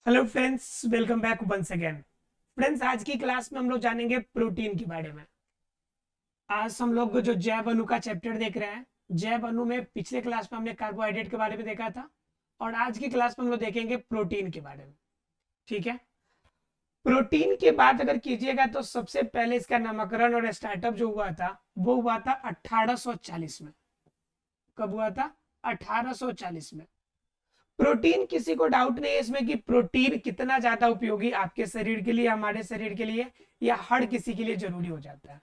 Hello friends, welcome back once again. Friends, आज की class में हम लोग जानेंगे प्रोटीन के बारे में। आज हम लोग जो जैव अणु का चैप्टर देख रहे हैं। जैव अणु में पिछले क्लास में हमने कार्बोहाइड्रेट के बारे में देखा था और आज की क्लास में हम लोग देखेंगे प्रोटीन के बारे में। ठीक है। प्रोटीन की बात अगर कीजिएगा तो सबसे पहले इसका नामकरण और स्टार्टअप जो हुआ था वो हुआ था 1840 में। कब हुआ था? 1840 में। प्रोटीन, किसी को डाउट नहीं है इसमें कि प्रोटीन कितना ज्यादा उपयोगी आपके शरीर के लिए, हमारे शरीर के लिए या हर किसी के लिए जरूरी हो जाता है।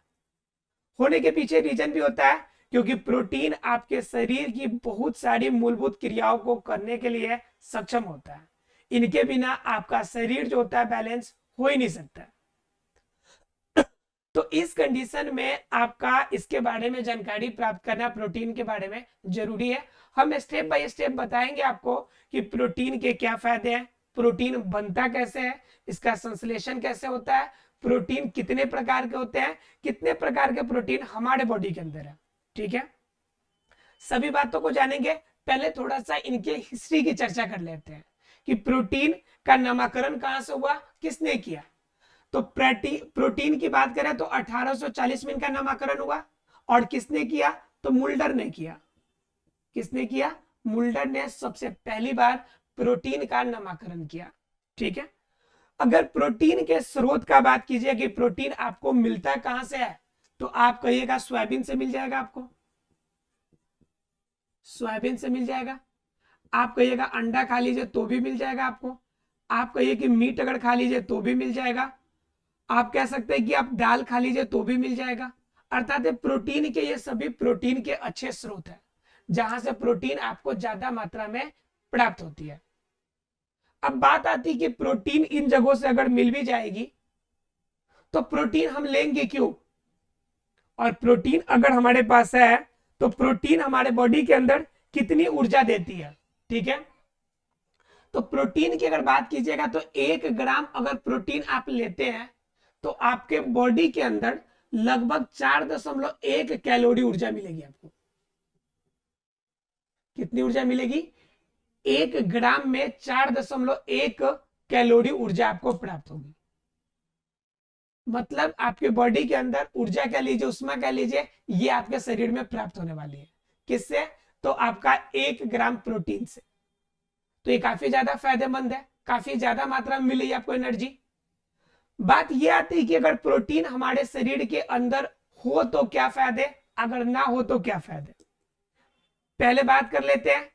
होने के पीछे रीजन भी होता है क्योंकि प्रोटीन आपके शरीर की बहुत सारी मूलभूत क्रियाओं को करने के लिए सक्षम होता है। इनके बिना आपका शरीर जो होता है बैलेंस हो ही नहीं सकता। तो इस कंडीशन में आपका इसके बारे में जानकारी प्राप्त करना प्रोटीन के बारे में जरूरी है। हम स्टेप बाय स्टेप बताएंगे आपको कि प्रोटीन के क्या फायदे हैं, प्रोटीन बनता कैसे है, इसका संश्लेषण कैसे होता है, प्रोटीन कितने प्रकार के होते हैं, कितने प्रकार के प्रोटीन हमारे बॉडी के अंदर है। ठीक है, सभी बातों को जानेंगे। पहले थोड़ा सा इनके हिस्ट्री की चर्चा कर लेते हैं कि प्रोटीन का नामकरण कहां से हुआ, किसने किया। तो प्रोटीन की बात करें तो 1840 में इनका नामकरण हुआ। और किसने किया? तो मुल्डर ने किया। किसने किया? मुल्डर ने सबसे पहली बार प्रोटीन का नामकरण किया। ठीक है। अगर प्रोटीन के स्रोत का बात कीजिए कि प्रोटीन आपको मिलता कहां से है, तो आप कहिएगा सोयाबीन से मिल जाएगा। आपको सोयाबीन से मिल जाएगा। आप कहिएगा अंडा खा लीजिए तो भी मिल जाएगा आपको। आप कहिए कि मीट अगर खा लीजिए तो भी मिल जाएगा। आप कह सकते हैं कि आप दाल खा लीजिए तो भी मिल जाएगा। अर्थात प्रोटीन के ये सभी प्रोटीन के अच्छे स्रोत हैं जहां से प्रोटीन आपको ज्यादा मात्रा में प्राप्त होती है। अब बात आती है कि प्रोटीन इन जगहों से अगर मिल भी जाएगी तो प्रोटीन हम लेंगे क्यों? और प्रोटीन अगर हमारे पास है तो प्रोटीन हमारे बॉडी के अंदर कितनी ऊर्जा देती है? ठीक है। तो प्रोटीन की अगर बात कीजिएगा तो 1 ग्राम अगर प्रोटीन आप लेते हैं तो आपके बॉडी के अंदर लगभग 4.1 कैलोरी ऊर्जा मिलेगी आपको। कितनी ऊर्जा मिलेगी? 1 ग्राम में 4.1 कैलोरी ऊर्जा आपको प्राप्त होगी। मतलब आपके बॉडी के अंदर ऊर्जा कह लीजिए, उष्मा कह लीजिए, ये आपके शरीर में प्राप्त होने वाली है। किससे? तो आपका 1 ग्राम प्रोटीन से। तो ये काफी ज्यादा फायदेमंद है, काफी ज्यादा मात्रा में मिली आपको एनर्जी। बात यह आती है कि अगर प्रोटीन हमारे शरीर के अंदर हो तो क्या फायदे, अगर ना हो तो क्या फायदे। पहले बात कर लेते हैं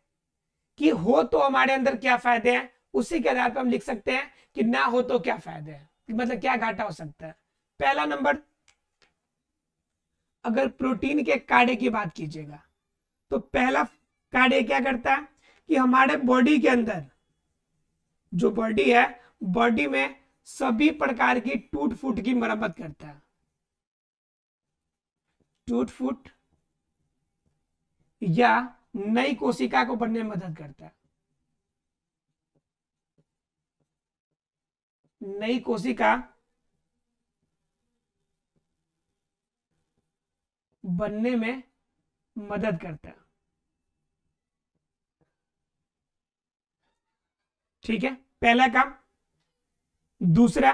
कि हो तो हमारे अंदर क्या फायदे हैं, उसी के आधार पर हम लिख सकते हैं कि ना हो तो क्या फायदे हैं, मतलब क्या घाटा हो सकता है। पहला नंबर, अगर प्रोटीन के कार्य की बात कीजिएगा तो पहला कार्य क्या करता है कि हमारे बॉडी के अंदर जो बॉडी है, बॉडी में सभी प्रकार की टूट फूट की मरम्मत करता है। टूट फूट या नई कोशिका को बनने में मदद करता है। नई कोशिका बनने में मदद करता है। ठीक है, पहला काम। दूसरा,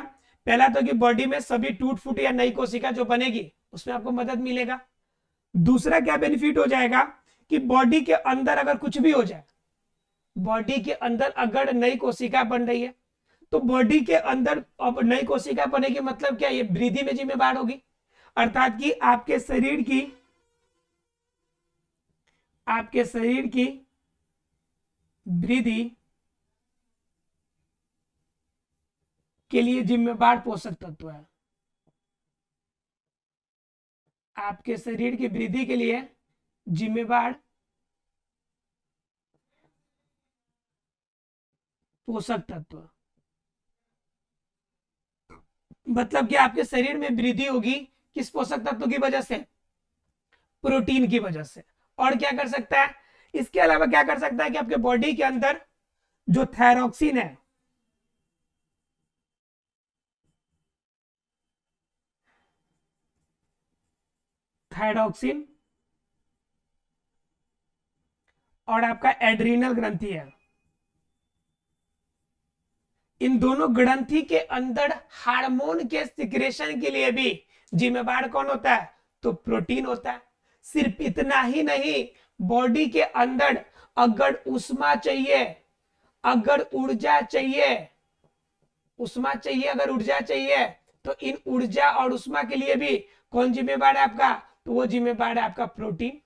पहला तो कि बॉडी में सभी टूट फूट या नई कोशिका जो बनेगी उसमें आपको मदद मिलेगा। दूसरा क्या बेनिफिट हो जाएगा कि बॉडी के अंदर अगर कुछ भी हो जाए, बॉडी के अंदर अगर नई कोशिका बन रही है तो बॉडी के अंदर अब नई कोशिका बनेगी, मतलब क्या? ये वृद्धि में जिम्मेदार होगी। अर्थात कि आपके शरीर की वृद्धि के लिए जिम्मेदार पोषक तत्व है। आपके शरीर की वृद्धि के लिए जिम्मेदार पोषक तत्व, मतलब कि आपके शरीर में वृद्धि होगी किस पोषक तत्व की वजह से? प्रोटीन की वजह से। और क्या कर सकता है? इसके अलावा क्या कर सकता है कि आपके बॉडी के अंदर जो थायरॉक्सिन है, थायरॉक्सिन और आपका एड्रीनल ग्रंथि है, इन दोनों ग्रंथि के अंदर हार्मोन के सिक्रेशन के लिए भी जिम्मेवार कौन होता है? तो प्रोटीन होता है। सिर्फ इतना ही नहीं, बॉडी के अंदर अगर ऊष्मा चाहिए, अगर ऊर्जा चाहिए, ऊष्मा चाहिए, अगर ऊर्जा चाहिए, तो इन ऊर्जा और ऊष्मा के लिए भी कौन जिम्मेवार है आपका? तो वो जिम्मेवार है आपका प्रोटीन।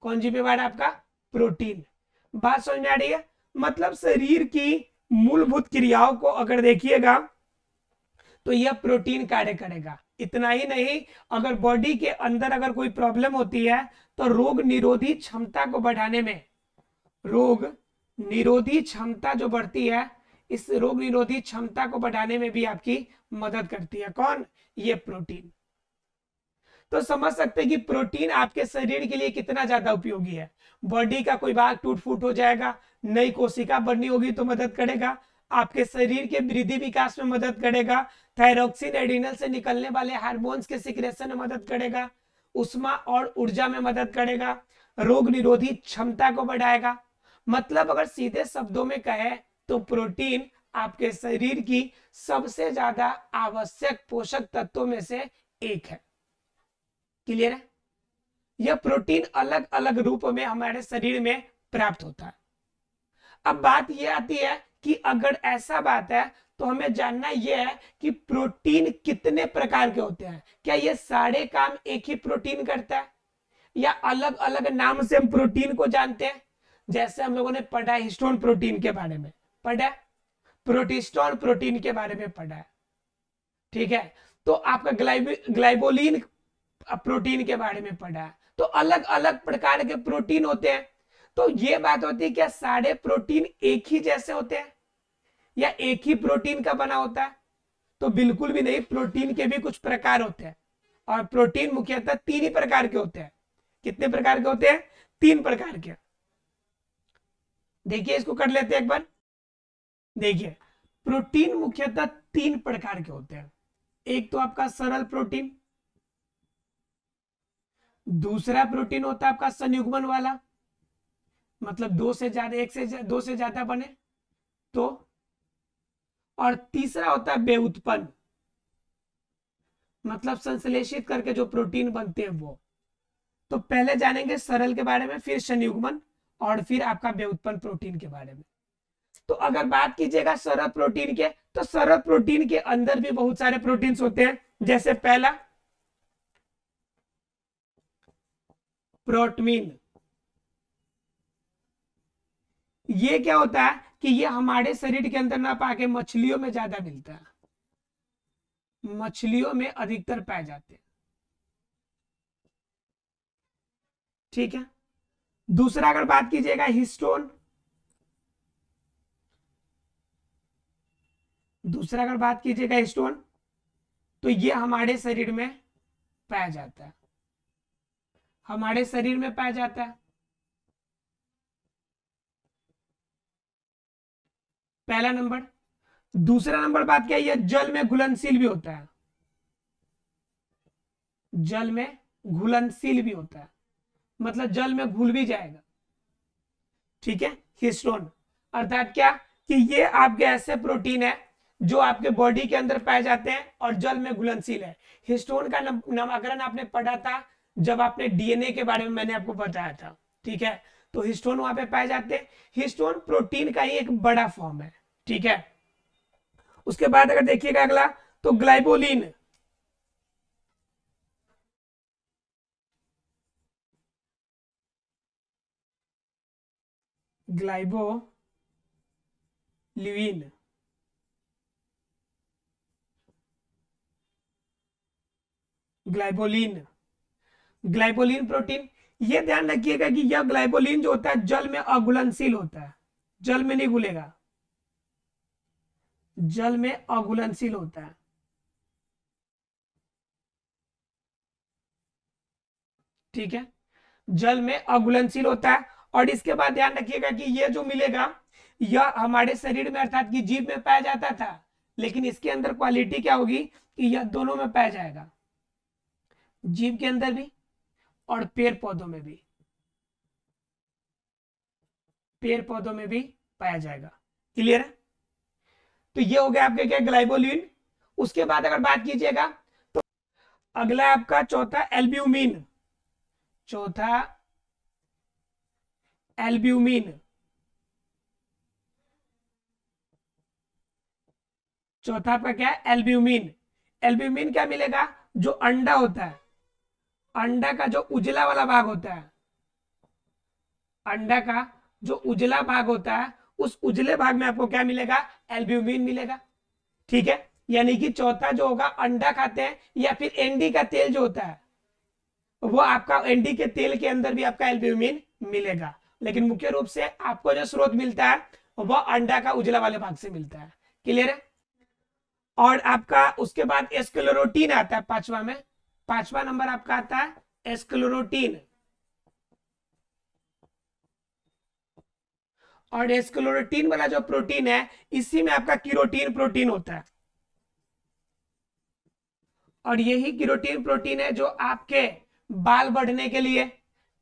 कौन जिम्मेवार है आपका? प्रोटीन। बात समझ में आ रही है? मतलब शरीर की मूलभूत क्रियाओं को अगर देखिएगा तो यह प्रोटीन कार्य करेगा। इतना ही नहीं, अगर बॉडी के अंदर अगर कोई प्रॉब्लम होती है तो रोग निरोधी क्षमता को बढ़ाने में, रोग निरोधी क्षमता जो बढ़ती है, इस रोग निरोधी क्षमता को बढ़ाने में भी आपकी मदद करती है कौन? ये प्रोटीन। तो समझ सकते हैं कि प्रोटीन आपके शरीर के लिए कितना ज्यादा उपयोगी है। बॉडी का कोई भाग टूट फूट हो जाएगा, नई कोशिका बननी होगी तो मदद करेगा, आपके शरीर के वृद्धि विकास में मदद करेगा, थायरोक्सिन एडिनल से निकलने वाले हार्मोन्स के सिक्रेशन में मदद करेगा, उष्मा और ऊर्जा में मदद करेगा, रोग निरोधी क्षमता को बढ़ाएगा। मतलब अगर सीधे शब्दों में कहे तो प्रोटीन आपके शरीर की सबसे ज्यादा आवश्यक पोषक तत्वों में से एक है। क्लियर है? यह प्रोटीन अलग अलग रूप में हमारे शरीर में प्राप्त होता है। अब बात यह आती है कि अगर ऐसा बात है तो हमें जानना यह है कि प्रोटीन कितने प्रकार के होते हैं। क्या ये सारे काम एक ही प्रोटीन करता है या अलग अलग नाम से हम प्रोटीन को जानते हैं? जैसे हम लोगों ने पढ़ा है हिस्टोन प्रोटीन के बारे में, पढ़ा है, प्रोटिस्टोन प्रोटीन के बारे में पढ़ा है, ठीक है, तो आपका ग्लाइबोलिन प्रोटीन के बारे में पढ़ा है। तो अलग अलग प्रकार के प्रोटीन होते हैं। तो ये बात होती है, क्या सारे प्रोटीन एक ही जैसे होते हैं या एक ही प्रोटीन का बना होता है? तो बिल्कुल भी नहीं, प्रोटीन के भी कुछ प्रकार होते हैं। और प्रोटीन मुख्यतः 3 ही प्रकार के होते हैं। कितने प्रकार के होते हैं? 3 प्रकार के। देखिए इसको कर लेते हैं एक बार। देखिए प्रोटीन मुख्यतः 3 प्रकार के होते हैं। एक तो आपका सरल प्रोटीन, दूसरा प्रोटीन होता है आपका संयुग्मन वाला, मतलब 2 से ज्यादा, 1 से 2 से ज्यादा बने तो, और तीसरा होता है व्युत्पन्न, मतलब संश्लेषित करके जो प्रोटीन बनते हैं वो। तो पहले जानेंगे सरल के बारे में, फिर संयुग्मन, और फिर आपका व्युत्पन्न प्रोटीन के बारे में। तो अगर बात कीजिएगा सरल प्रोटीन के, तो सरल प्रोटीन के अंदर भी बहुत सारे प्रोटीन्स होते हैं। जैसे पहला प्रोटमीन। ये क्या होता है कि ये हमारे शरीर के अंदर ना पाके मछलियों में ज्यादा मिलता है, मछलियों में अधिकतर पाए जाते हैं, ठीक है। दूसरा अगर बात कीजिएगा हिस्टोन, दूसरा अगर बात कीजिएगा हिस्टोन, तो ये हमारे शरीर में पाया जाता है, हमारे शरीर में पाया जाता है। पहला नंबर। दूसरा नंबर बात क्या है, ये जल में घुलनशील भी होता है, जल में घुलनशील भी होता है, मतलब जल में घुल भी जाएगा, ठीक है। हिस्टोन अर्थात क्या कि ये आपके ऐसे प्रोटीन है जो आपके बॉडी के अंदर पाए जाते हैं और जल में घुलनशील है। हिस्टोन का नामकरण आपने पढ़ा था जब आपने डीएनए के बारे में मैंने आपको बताया था, ठीक है। तो हिस्टोन वहां पे पाए जाते हैं। हिस्टोन प्रोटीन का ही एक बड़ा फॉर्म है, ठीक है। उसके बाद अगर देखिएगा अगला, तो ग्लाइबोलिन। ग्लाइबोलिन, ग्लाइबोलिन, ग्लाइबोलिन प्रोटीन। ये ध्यान रखिएगा कि यह ग्लाइबोलिन जो होता है जल में अघुलनशील होता है, जल में नहीं घुलेगा, जल में अघुलनशील होता है, ठीक है, जल में अघुलनशील होता है। और इसके बाद ध्यान रखिएगा कि ये जो मिलेगा यह हमारे शरीर में अर्थात कि जीभ में पाया जाता था, लेकिन इसके अंदर क्वालिटी क्या होगी कि यह दोनों में पाया जाएगा, जीभ के अंदर भी और पेड़ पौधों में भी, पेड़ पौधों में भी पाया जाएगा। क्लियर है? तो ये हो गया आपके क्या, ग्लाइबोलिन। उसके बाद अगर बात कीजिएगा तो अगला आपका चौथा एल्ब्यूमिन, चौथा एल्ब्यूमिन, चौथा आपका क्या है, एल्ब्यूमिन। एल्ब्यूमिन क्या मिलेगा, जो अंडा होता है, अंडा का जो उजला वाला भाग होता है, अंडा का जो उजला भाग होता है, उस उजले भाग में आपको क्या मिलेगा, एल्ब्यूमिन मिलेगा। ठीक है, यानी कि चौथा जो होगा, अंडा खाते हैं या फिर एंडी का तेल जो होता है, वो आपका एंडी के तेल के अंदर भी आपका एल्ब्यूमिन मिलेगा। लेकिन मुख्य रूप से आपको जो स्रोत मिलता है वह अंडा का उजला वाले भाग से मिलता है। क्लियर है। और आपका उसके बाद एस्क्लेरोटीन आता है पांचवा में, पांचवा नंबर आपका आता है एस्क्लेरोटीन। और एस्क्लेरोटीन वाला जो प्रोटीन है, इसी में आपका कीरोटीन प्रोटीन होता है। और यही कीरोटीन प्रोटीन है जो आपके बाल बढ़ने के लिए,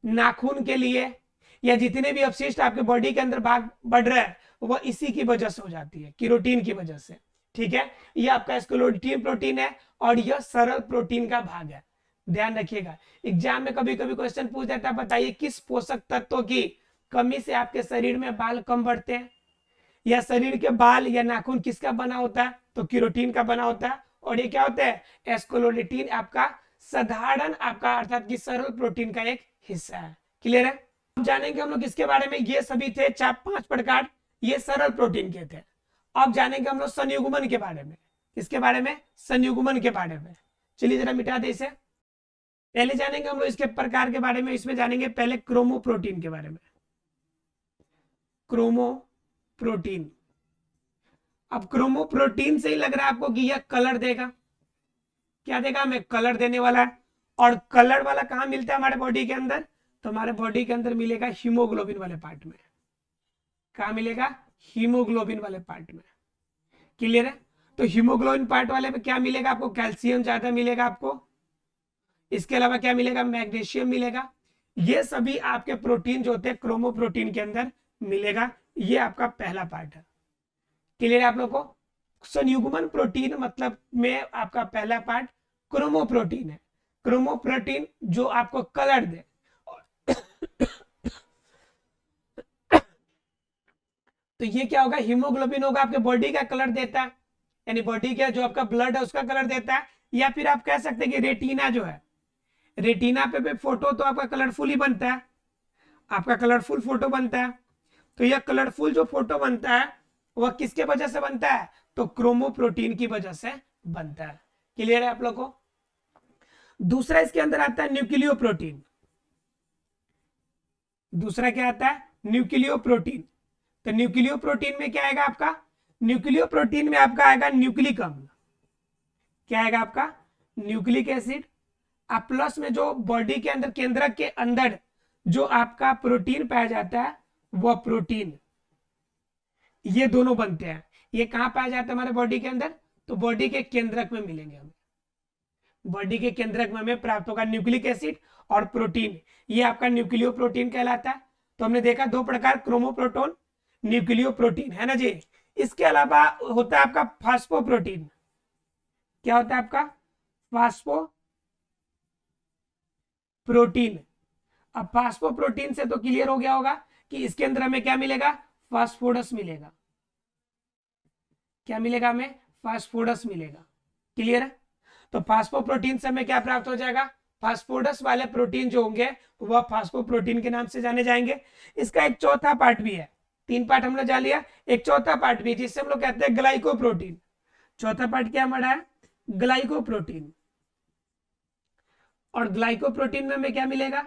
नाखून के लिए, या जितने भी अपशिष्ट आपके बॉडी के अंदर भाग बढ़ रहे हैं, वो इसी की वजह से हो जाती है, कीरोटीन की वजह से। ठीक है, ये आपका एस्क्लेरोटीन प्रोटीन है और यह सरल प्रोटीन का भाग है। ध्यान रखिएगा, एग्जाम में कभी कभी क्वेश्चन पूछ देता है, बताइए किस पोषक तत्वों की कमी से आपके शरीर में बाल कम बढ़ते हैं, या शरीर के बाल या नाखून किसका बना होता है, तो कीरोटीन का बना होता है। और ये क्या होता है, एस्क्लेरोटीन आपका साधारण आपका अर्थात कि सरल प्रोटीन का एक हिस्सा है। क्लियर है। अब जानेंगे हम लोग किसके बारे में, ये सभी थे चार पांच प्रकार, ये सरल प्रोटीन के थे। अब जानेंगे हम लोग संयुग्मन के बारे में। किसके बारे में, संयुग्मन के बारे में। चलिए जरा मिटा दे इसे। पहले जानेंगे हम लोग इसके प्रकार के बारे में, इसमें जानेंगे पहले क्रोमोप्रोटीन के बारे में। क्रोमोप्रोटीन, अब क्रोमोप्रोटीन से ही लग रहा है आपको कि यह कलर देगा, क्या देगा हमें, कलर देने वाला है। और कलर वाला कहां मिलता है हमारे बॉडी के अंदर, तो हमारे बॉडी के अंदर मिलेगा हीमोग्लोबिन वाले पार्ट में। कहां मिलेगा, हीमोग्लोबिन वाले पार्ट में। क्लियर है। तो हीमोग्लोबिन पार्ट वाले में क्या मिलेगा आपको, कैल्शियम ज्यादा मिलेगा आपको। इसके अलावा क्या मिलेगा, मैग्नीशियम मिलेगा। ये सभी आपके प्रोटीन जो होते हैं क्रोमोप्रोटीन के अंदर मिलेगा। ये आपका पहला पार्ट है। क्लियर है आप लोग को। संयुग्मन प्रोटीन मतलब में आपका पहला पार्ट क्रोमोप्रोटीन है। क्रोमोप्रोटीन जो आपको कलर दे। तो ये क्या होगा, हीमोग्लोबिन होगा, आपके बॉडी का कलर देता है, यानी बॉडी का जो आपका ब्लड है उसका कलर देता है। या फिर आप कह सकते हैं कि रेटिना जो है, रेटिना पे फोटो तो आपका कलरफुल ही बनता है, आपका कलरफुल फोटो बनता है। तो यह कलरफुल जो फोटो बनता है वह किसके वजह से बनता है, तो क्रोमोप्रोटीन की वजह से बनता है। क्लियर है आप लोग को। दूसरा इसके अंदर आता है न्यूक्लियो प्रोटीन। दूसरा क्या आता है, न्यूक्लियो प्रोटीन। तो न्यूक्लियो प्रोटीन में क्या आएगा आपका, न्यूक्लियो प्रोटीन में आपका आएगा न्यूक्लिक अम्ल। क्या आएगा आपका, न्यूक्लिक एसिड। अब प्लस में जो बॉडी के अंदर केंद्रक के अंदर जो आपका प्रोटीन पाया जाता है वह प्रोटीन, ये दोनों बनते हैं। ये कहां पाया जाता है हमारे बॉडी के अंदर, तो बॉडी के केंद्रक में मिलेंगे हमें। बॉडी के केंद्रक में हमें प्राप्त होगा न्यूक्लिक एसिड और प्रोटीन, ये आपका न्यूक्लियो प्रोटीन कहलाता है। तो हमने देखा दो प्रकार, क्रोमोप्रोटीन, न्यूक्लियो प्रोटीन, है ना जी। इसके अलावा होता है आपका फास्फोप्रोटीन। क्या होता है आपका, फास्फोप्रोटीन। अब फास्फोप्रोटीन से तो क्लियर हो गया होगा कि इसके अंदर हमें क्या मिलेगा, फास्फोरस मिलेगा। क्या मिलेगा हमें, फास्फोरस मिलेगा। क्लियर है। तो फास्फोप्रोटीन से हमें क्या प्राप्त हो जाएगा, फास्फोरस वाले प्रोटीन जो होंगे वह फास्फोप्रोटीन के नाम से जाने जाएंगे। इसका एक चौथा पार्ट भी है, तीन पार्ट हम लोग जान लिया, एक चौथा पार्ट भी जिससे हम लोग कहते हैं ग्लाइकोप्रोटीन। चौथा पार्ट क्या हमारा है, ग्लाइकोप्रोटीन। और ग्लाइकोप्रोटीन में हमें क्या मिलेगा,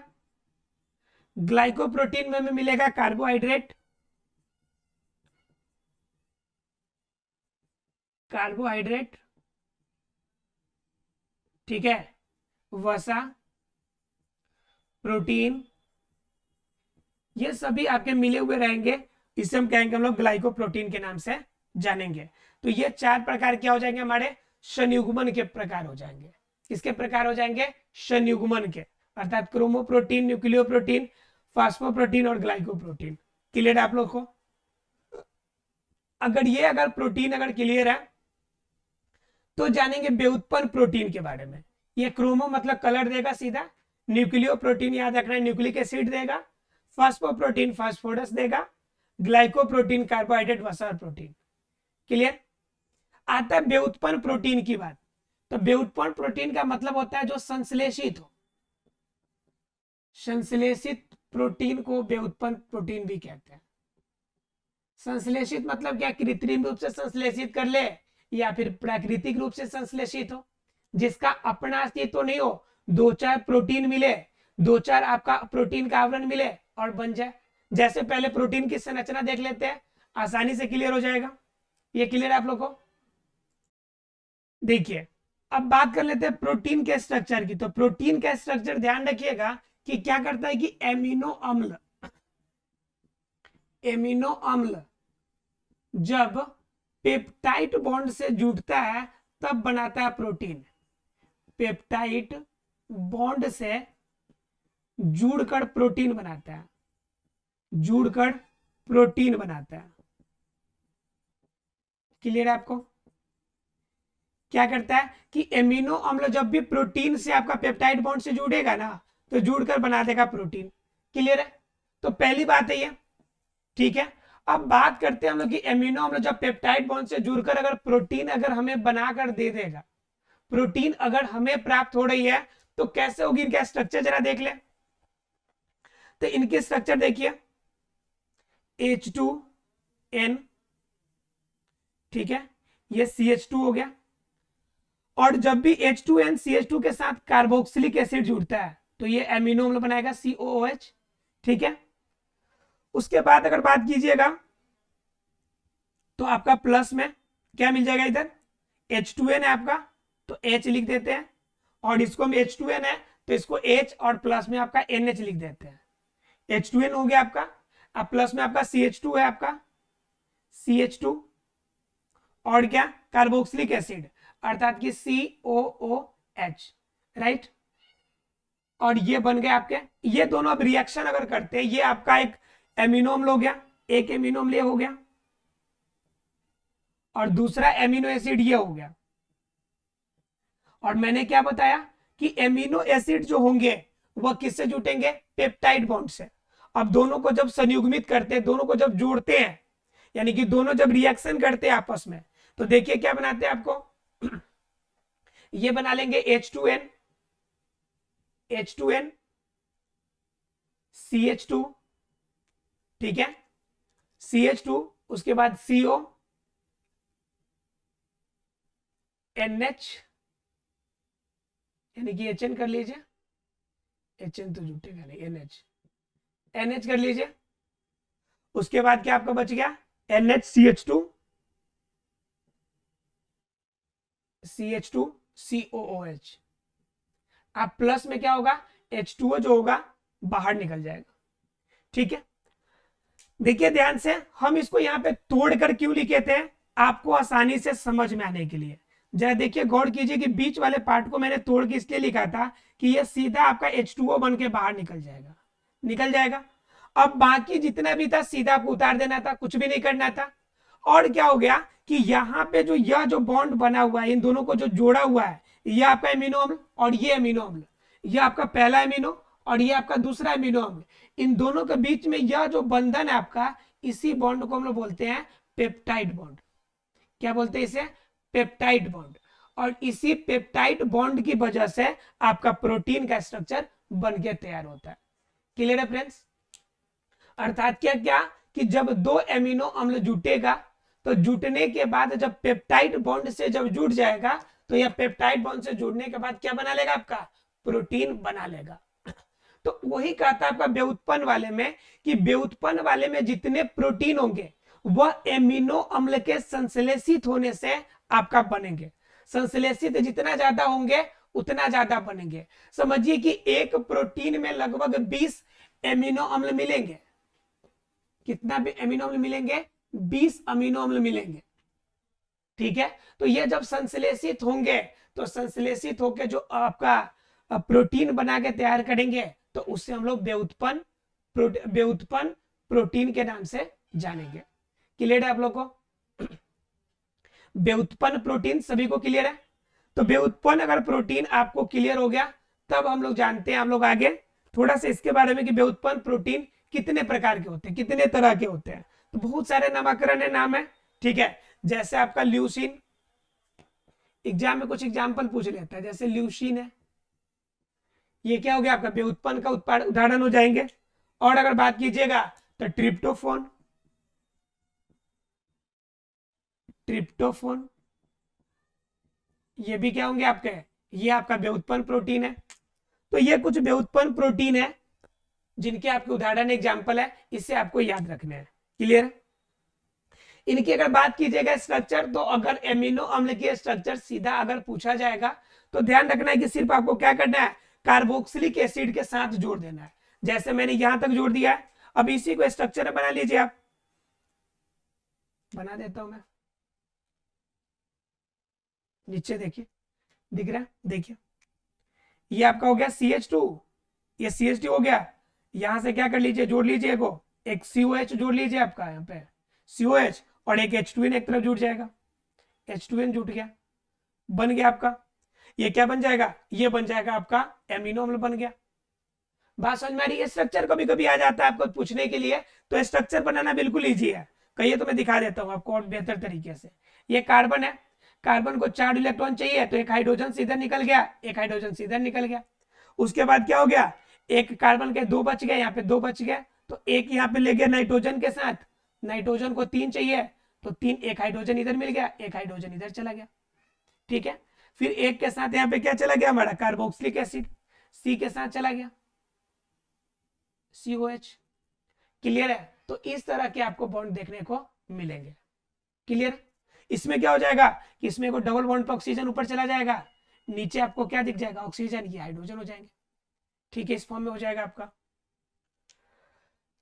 ग्लाइकोप्रोटीन में हमें मिलेगा कार्बोहाइड्रेट, कार्बोहाइड्रेट, ठीक है, वसा, प्रोटीन, ये सभी आपके मिले हुए रहेंगे। इसे हम कहेंगे हम लोग ग्लाइकोप्रोटीन के नाम से जानेंगे। तो ये चार प्रकार क्या हो जाएंगे, हमारे संयुग्मन के प्रकार हो जाएंगे। किसके प्रकार हो जाएंगे, संयुग्मन के, अर्थात क्रोमोप्रोटीन, न्यूक्लियो प्रोटीन, फास्फोप्रोटीन और ग्लाइकोप्रोटीन। क्लियर है आप लोग को। अगर प्रोटीन अगर क्लियर है तो जानेंगे व्युत्पन्न प्रोटीन के बारे में। ये क्रोमो मतलब कलर देगा सीधा, न्यूक्लियो प्रोटीन याद रखना है न्यूक्लिक एसिड देगा, फास्फोप्रोटीन फास्फोरस देगा, ग्लाइकोप्रोटीन कार्बोहाइड्रेट वसा प्रोटीन। क्लियर। आता है व्युत्पन्न प्रोटीन की बात। तो व्युत्पन्न प्रोटीन का मतलब होता है जो संश्लेषित हो। संश्लेषित प्रोटीन को व्युत्पन्न प्रोटीन भी कहते हैं। संश्लेषित मतलब क्या, कृत्रिम रूप से संश्लेषित कर ले या फिर प्राकृतिक रूप से संश्लेषित हो, जिसका अपना अस्तित्व तो नहीं हो, दो चार प्रोटीन मिले, दो चार आपका प्रोटीन का आवरण मिले और बन जाए। जैसे पहले प्रोटीन की संरचना देख लेते हैं, आसानी से क्लियर हो जाएगा। ये क्लियर है आप लोग को। देखिए अब बात कर लेते हैं प्रोटीन के स्ट्रक्चर की। तो प्रोटीन का स्ट्रक्चर ध्यान रखिएगा कि क्या करता है कि एमिनो अम्ल जब पेप्टाइड बॉन्ड से जुड़ता है तब बनाता है प्रोटीन। पेप्टाइड बॉन्ड से जुड़कर प्रोटीन बनाता है, जुड़कर प्रोटीन बनाता है। क्लियर है आपको। क्या करता है कि एमिनो अम्ल जब भी प्रोटीन से आपका पेप्टाइड बॉन्ड से जुड़ेगा ना तो जुड़कर बना देगा प्रोटीन। क्लियर है। तो पहली बात है ये, ठीक है। अब बात करते हैं हम लोग कि एमिनो अम्ल जब पेप्टाइड बॉन्ड से जुड़कर अगर प्रोटीन अगर हमें बनाकर दे देगा, प्रोटीन अगर हमें प्राप्त हो रही है तो कैसे होगी इनका स्ट्रक्चर जरा देख ले। तो इनके स्ट्रक्चर देखिए, H2N, ठीक है, ये CH2 हो गया। और जब भी H2N CH2 के साथ कार्बोक्सिलिक एसिड जुड़ता है तो ये एमिनो अम्ल बनाएगा COOH, ठीक है। उसके बाद अगर बात कीजिएगा तो आपका प्लस में क्या मिल जाएगा, इधर H2N है आपका तो H लिख देते हैं, और इसको हम H2N है तो इसको H और प्लस में आपका NH लिख देते हैं। H2N हो गया आपका, अब प्लस में आपका CH2 है आपका CH2, और क्या कार्बोक्सिलिक एसिड अर्थात कि COOH, राइट। और ये बन गए आपके, ये दोनों अब रिएक्शन अगर करते हैं, ये आपका एक एमिनो अम्ल हो गया, एक एमिनो अम्ल हो गया, और दूसरा एमिनो एसिड ये हो गया। और मैंने क्या बताया कि एमिनो एसिड जो होंगे वह किससे जुटेंगे, पेप्टाइड बॉन्ड से। अब दोनों को जब संयुग्मित करते हैं, दोनों को जब जोड़ते हैं, यानी कि दोनों जब रिएक्शन करते हैं आपस में, तो देखिए क्या बनाते हैं आपको, ये बना लेंगे H2N CH2, ठीक है, CH2, उसके बाद CO NH, यानी कि HN कर लीजिए, HN तो जुटेगा नहीं, NH कर लीजिए। उसके बाद क्या आपका बच गया NHCH2 COOH। अब प्लस में क्या होगा, H2O जो होगा बाहर निकल जाएगा, ठीक है। देखिए ध्यान से, हम इसको यहाँ पे तोड़कर क्यों लिखे थे, आपको आसानी से समझ में आने के लिए। जरा देखिए गौर कीजिए कि बीच वाले पार्ट को मैंने तोड़ के इसलिए लिखा था कि ये सीधा आपका H2O बन के बाहर निकल जाएगा। अब बाकी जितना भी था सीधा आपको उतार देना था, कुछ भी नहीं करना था। और क्या हो गया कि यहाँ पे जो यह जो बॉन्ड बना हुआ है, इन दोनों को जो जोड़ा हुआ है, ये आपका एमिनो अम्ल और ये एमिनो अम्ल, ये आपका पहला एमिनो और ये आपका दूसरा एमिनो अम्ल, इन दोनों के बीच में यह जो बंधन है आपका, इसी बॉन्ड को हम लोग बोलते हैं पेप्टाइड बॉन्ड। क्या बोलते हैं इसे, पेप्टाइड बॉन्ड। और इसी पेप्टाइड बॉन्ड की वजह से आपका प्रोटीन का स्ट्रक्चर बन के तैयार होता है। क्लियर है फ्रेंड्स। अर्थात क्या क्या कि जब दो एमिनो अम्ल जुटेगा तो जुटने के बाद जब पेप्टाइड बॉन्ड से जब जुड़ जाएगा तो यह पेप्टाइड बॉन्ड से जुड़ने के बाद क्या बना लेगा, आपका प्रोटीन बना लेगा। तो वही कहता है आपका व्युत्पन्न वाले में कि व्युत्पन्न वाले में जितने प्रोटीन होंगे वह एमिनो अम्ल के संश्लेषित होने से आपका बनेंगे। संश्लेषित जितना ज्यादा होंगे उतना ज्यादा बनेंगे। समझिए कि एक प्रोटीन में लगभग 20 एमिनो अम्ल मिलेंगे। कितना भी एमिनो अम्ल मिलेंगे, 20 अमीनो अम्ल मिलेंगे, ठीक है। तो ये जब संश्लेषित होंगे तो संश्लेषित होकर जो आपका प्रोटीन बना के तैयार करेंगे तो उससे हम लोग व्युत्पन्न प्रोटीन के नाम से जानेंगे। क्लियर है आप लोग को। व्युत्पन्न प्रोटीन सभी को क्लियर है? तो व्युत्पन्न अगर प्रोटीन आपको क्लियर हो गया तब हम लोग जानते हैं हम लोग आगे थोड़ा सा इसके बारे में कि व्युत्पन्न प्रोटीन कितने प्रकार के होते हैं, कितने तरह के होते हैं। तो बहुत सारे नामकरण है, नाम है, ठीक है। जैसे आपका ल्यूसीन, एग्जाम में कुछ एग्जाम्पल पूछ लेता है, जैसे ल्यूसीन है, ये क्या हो गया आपका व्युत्पन्न का उदाहरण हो जाएंगे। और अगर बात कीजिएगा तो ट्रिप्टोफोन, ट्रिप्टोफोन ये भी क्या होंगे आपके, ये आपका व्युत्पन्न प्रोटीन है। तो ये कुछ व्युत्पन्न प्रोटीन है जिनके आपके उदाहरण एग्जाम्पल है, इसे आपको याद रखना है, क्लियर। इनकी अगर बात कीजिएगा स्ट्रक्चर, तो अगर एमिनो अम्ल की स्ट्रक्चर सीधा अगर पूछा जाएगा तो ध्यान रखना है कि सिर्फ आपको क्या करना है, कार्बोक्सिलिक एसिड के साथ जोड़ देना है। जैसे मैंने यहां तक जोड़ दिया है, अब इसी को स्ट्रक्चर बना लीजिए आप, बना देता हूं मैं, नीचे देखिए दिख रहा है, देखिए ये आपका हो गया CH2, ये CH2 हो गया। यहां से क्या कर लीजिए, जोड़ लीजिए को एक COH जोड़ लीजिए आपका यहाँ पे COH, और एक H2N एक तरफ जुड़ जाएगा, H2N जुट गया, बन गया आपका, ये क्या बन जाएगा, ये बन जाएगा आपका एमिनो अम्ल बन गया। बात समझ में आ रही है? स्ट्रक्चर कभी कभी आ जाता है आपको पूछने के लिए, तो स्ट्रक्चर बनाना बिल्कुल ईजी है। कहिए तो मैं दिखा देता हूँ आपको और बेहतर तरीके से। ये कार्बन है, कार्बन को 4 इलेक्ट्रॉन चाहिए, तो एक हाइड्रोजन सीधा निकल गया, एक हाइड्रोजन सीधा निकल गया। उसके बाद क्या हो गया, एक कार्बन के 2 बच गए, यहाँ पे 2 बच गए, तो एक यहाँ पे ले गया नाइट्रोजन के साथ, नाइट्रोजन को 3 चाहिए, तो 3, एक हाइड्रोजन इधर मिल गया, एक हाइड्रोजन इधर चला गया, ठीक है। फिर एक के साथ यहाँ पे क्या चला गया हमारा कार्बोक्सिलिक एसिड, C के साथ चला गया COH, क्लियर है। तो इस तरह के आपको बॉन्ड देखने को मिलेंगे, क्लियर। इसमें क्या हो जाएगा कि इसमें को डबल बॉन्ड पर ऑक्सीजन ऊपर चला जाएगा, नीचे आपको क्या दिख जाएगा, ऑक्सीजन, ये हाइड्रोजन हो जाएंगे, ठीक है, इस फॉर्म में हो जाएगा आपका,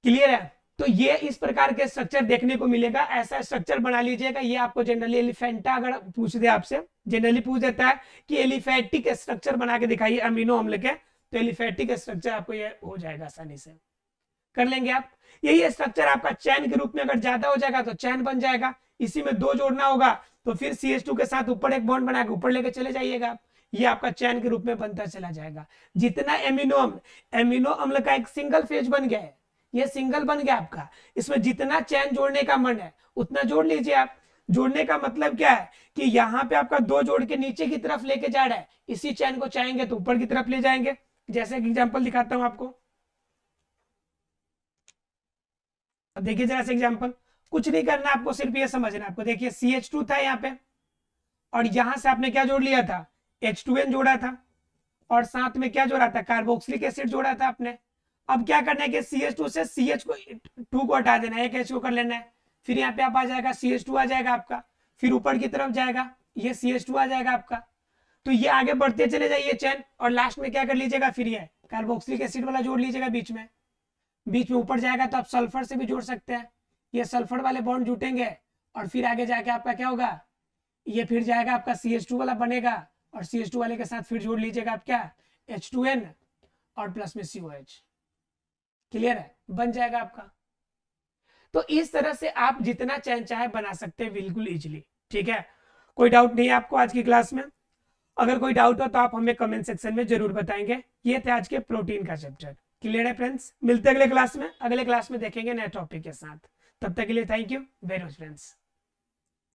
क्लियर है। तो ये इस प्रकार के स्ट्रक्चर देखने को मिलेगा, ऐसा स्ट्रक्चर बना लीजिएगा। ये आपको जनरली एलिफेंटा अगर पूछ दे आपसे, जनरली पूछ देता है कि एलिफेटिक स्ट्रक्चर बना के दिखाइए अमीनो अम्ल के, तो एलिफेटिक स्ट्रक्चर आपको ये हो जाएगा, आसानी से कर लेंगे आप। यही स्ट्रक्चर आपका चैन के रूप में अगर ज्यादा हो जाएगा तो चैन बन जाएगा, इसी में 2 जोड़ना होगा तो फिर CH2 के साथ ऊपर एक बॉन्ड बना के ऊपर लेके चले जाइएगा आप, ये आपका चैन के रूप में बनता चला जाएगा। जितना एमिनो अम्ल का एक सिंगल फेज बन गया है, ये सिंगल बन गया आपका, इसमें जितना चैन जोड़ने का मन है उतना जोड़ लीजिए आप। जोड़ने का मतलब क्या है कि यहाँ पे आपका 2 जोड़ के नीचे की तरफ लेके जा रहा है, इसी चैन को चाहेंगे तो ऊपर की तरफ ले जाएंगे। जैसे एग्जाम्पल दिखाता हूं आपको, अब देखिए जरा से एग्जाम्पल, कुछ नहीं करना आपको, सिर्फ ये समझना आपको। देखिए CH2 था यहाँ पे, और यहां से आपने क्या जोड़ लिया था, H2N जोड़ा था, और साथ में क्या जोड़ा था, कार्बोक्सिलिक एसिड जोड़ा था आपने। अब क्या करना है कि CH2 से CH को 2 को हटा देना है, एक H को कर लेना है, फिर यहाँ पे आप आ जाएगा CH2 आ जाएगा आपका, फिर ऊपर की तरफ जाएगा, ये CH2 आ जाएगा आपका। तो ये आगे बढ़ते चले जाइए चैन, और लास्ट में क्या कर लीजिएगा, फिर ये कार्बोक्सिलिक एसिड वाला जोड़ लीजिएगा बीच में, बीच में ऊपर जाएगा तो आप सल्फर से भी जोड़ सकते हैं, ये सल्फर वाले बॉन्ड जुटेंगे, और फिर आगे जाके आपका क्या होगा, ये फिर जाएगा आपका CH2 वाला बनेगा, और CH2 वाले के साथ फिर जोड़ लीजिएगा आप क्या, H2N और प्लस में COH, क्लियर है, बन जाएगा आपका। तो इस तरह से आप जितना चैन चाहे बना सकते हैं बिल्कुल इजीली, ठीक है। कोई डाउट नहीं है आपको आज की क्लास में? अगर कोई डाउट हो तो आप हमें कमेंट सेक्शन में जरूर बताएंगे। ये थे आज के प्रोटीन का चैप्टर, क्लियर है फ्रेंड्स। मिलते हैं अगले क्लास में, अगले क्लास में देखेंगे नए टॉपिक के साथ। तब तक के लिए thank you very much friends.